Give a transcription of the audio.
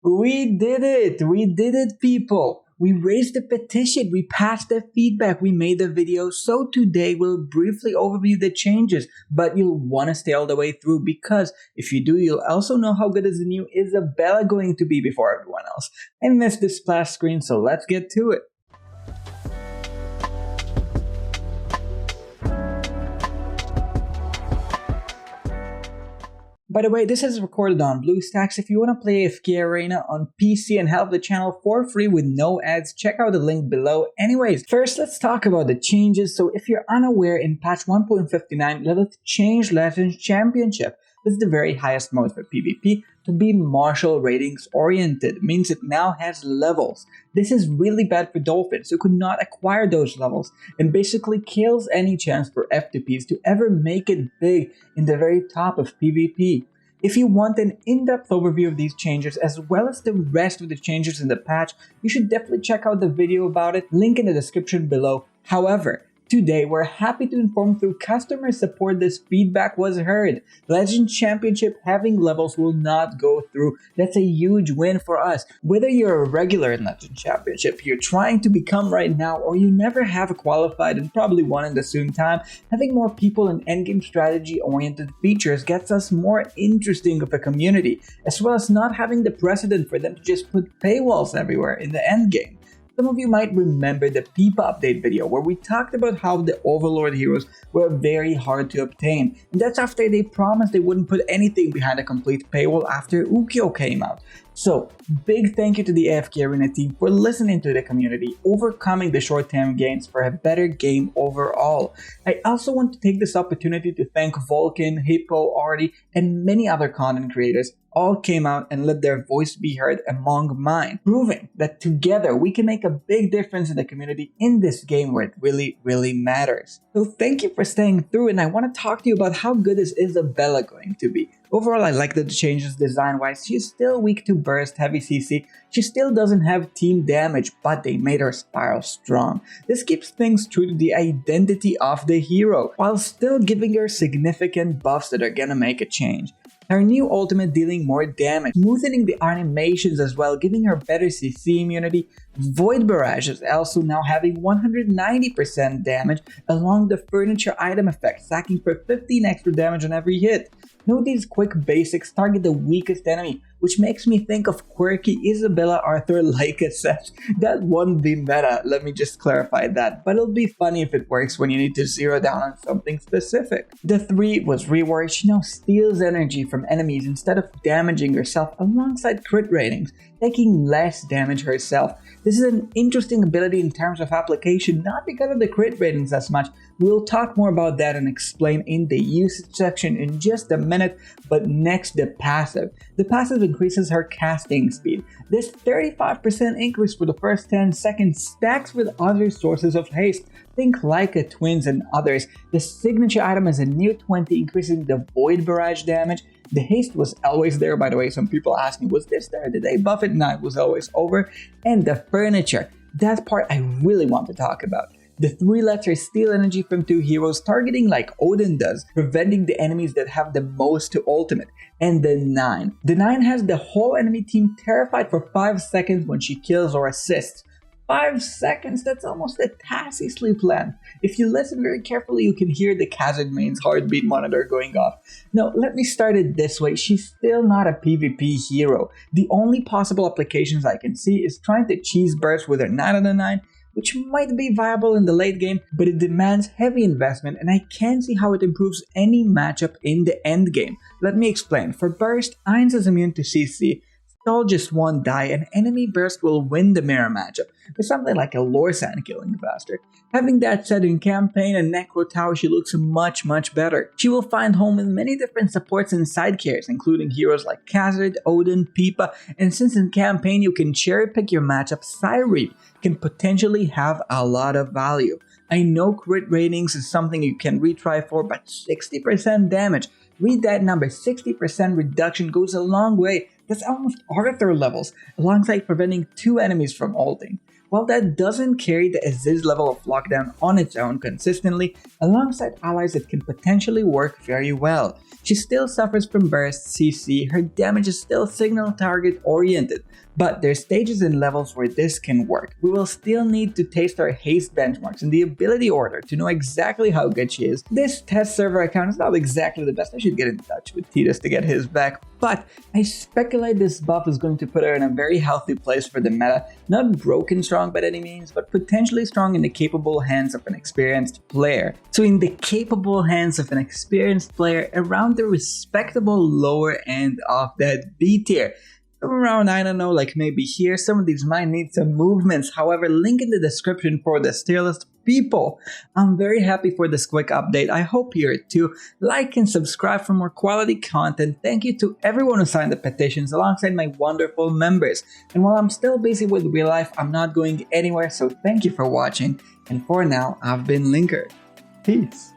We did it! We did it, people! We raised the petition, we passed the feedback, we made the video, so today we'll briefly overview the changes, but you'll want to stay all the way through because if you do, you'll also know how good is the new Isabella going to be before everyone else. I missed this splash screen, so let's get to it. By the way, this is recorded on BlueStacks. If you want to play AFKArena on PC and help the channel for free with no ads, check out the link below. Anyways, first let's talk about the changes. So if you're unaware, in patch 1.59, Lilith changed Legends Championship. This is the very highest mode for PvP to be martial ratings oriented. Means it now has levels. This is really bad for dolphins who could not acquire those levels and basically kills any chance for F2Ps to ever make it big in the very top of PvP. If you want an in-depth overview of these changes as well as the rest of the changes in the patch, you should definitely check out the video about it, link in the description below. However, today, we're happy to inform through customer support this feedback was heard. Legend Championship having levels will not go through. That's a huge win for us. Whether you're a regular in Legend Championship, you're trying to become right now, or you never have qualified and probably won in the soon time, having more people in endgame strategy oriented features gets us more interesting of a community, as well as not having the precedent for them to just put paywalls everywhere in the endgame. Some of you might remember the Peepa update video where we talked about how the Overlord heroes were very hard to obtain, and that's after they promised they wouldn't put anything behind a complete paywall after Ukyo came out. So, big thank you to the AFKArena team for listening to the community, overcoming the short-term gains for a better game overall. I also want to take this opportunity to thank Vulcan, Hippo, Artie, and many other content creators. All came out and let their voice be heard among mine, proving that together we can make a big difference in the community in this game where it really matters. So thank you for staying through, and I want to talk to you about how good is Isabella going to be. Overall, I like the changes design-wise. She's still weak to burst, heavy CC. She still doesn't have team damage, but they made her spiral strong. This keeps things true to the identity of the hero, while still giving her significant buffs that are gonna make a change. Her new ultimate dealing more damage, smoothing the animations as well, giving her better CC immunity. Void Barrage is also now having 190% damage along the furniture item effect, stacking for 15 extra damage on every hit. Note these quick basics target the weakest enemy, which makes me think of quirky Isabella Arthur like a set. That won't be meta, let me just clarify that, but it'll be funny if it works when you need to zero down on something specific. The 3 was reworked. She now steals energy from enemies instead of damaging herself alongside crit ratings, taking less damage herself. This is an interesting ability in terms of application, not because of the crit ratings as much. We'll talk more about that and explain in the usage section in just a minute, but next the passive. The passive increases her casting speed. This 35% increase for the first 10 seconds stacks with other sources of haste. Think Leica Twins and others. The signature item is a new 20, increasing the Void Barrage damage. The haste was always there, by the way. Some people ask me, was this there? Did they buff it? No, it was always over. And the furniture. That part I really want to talk about. The 3 lets her steal energy from 2 heroes, targeting like Odin does, preventing the enemies that have the most to ultimate. And the 9. The 9 has the whole enemy team terrified for 5 seconds when she kills or assists. 5 seconds, that's almost a Tassie sleep length. If you listen very carefully, you can hear the Kazakh main's heartbeat monitor going off. Now, let me start it this way. She's still not a PvP hero. The only possible applications I can see is trying to cheese burst with her 9 out of 9, which might be viable in the late game, but it demands heavy investment and I can't see how it improves any matchup in the end game. Let me explain. For burst, Ainz is immune to CC. Stall just won't die, and enemy burst will win the mirror matchup, or something like a Lorsan killing faster. Having that said, in campaign and Necro Tower she looks much better. She will find home with many different supports and side carries, including heroes like Khazad, Odin, Peepa, and since in campaign you can cherry pick your matchup, Cyreep can potentially have a lot of value. I know crit ratings is something you can retry for, but 60% damage. Read that number, 60% reduction goes a long way. That's almost Arthur levels, alongside preventing 2 enemies from ulting. While that doesn't carry the Aziz level of lockdown on its own consistently, alongside allies it can potentially work very well. She still suffers from burst CC, her damage is still signal target oriented, but there's stages and levels where this can work. We will still need to taste our haste benchmarks in the ability order to know exactly how good she is. This test server account is not exactly the best, I should get in touch with Tierlist to get his back, but I speculate this buff is going to put her in a very healthy place for the meta, not broken strong by any means, but potentially strong in the capable hands of an experienced player. So in the capable hands of an experienced player around the respectable lower end of that B tier. Around, I don't know, like maybe here, some of these might need some movements. However, link in the description for the tier list people. I'm very happy for this quick update. I hope you're too. Like and subscribe for more quality content. Thank you to everyone who signed the petitions alongside my wonderful members. And while I'm still busy with real life, I'm not going anywhere, so thank you for watching. And for now, I've been Linker. Peace.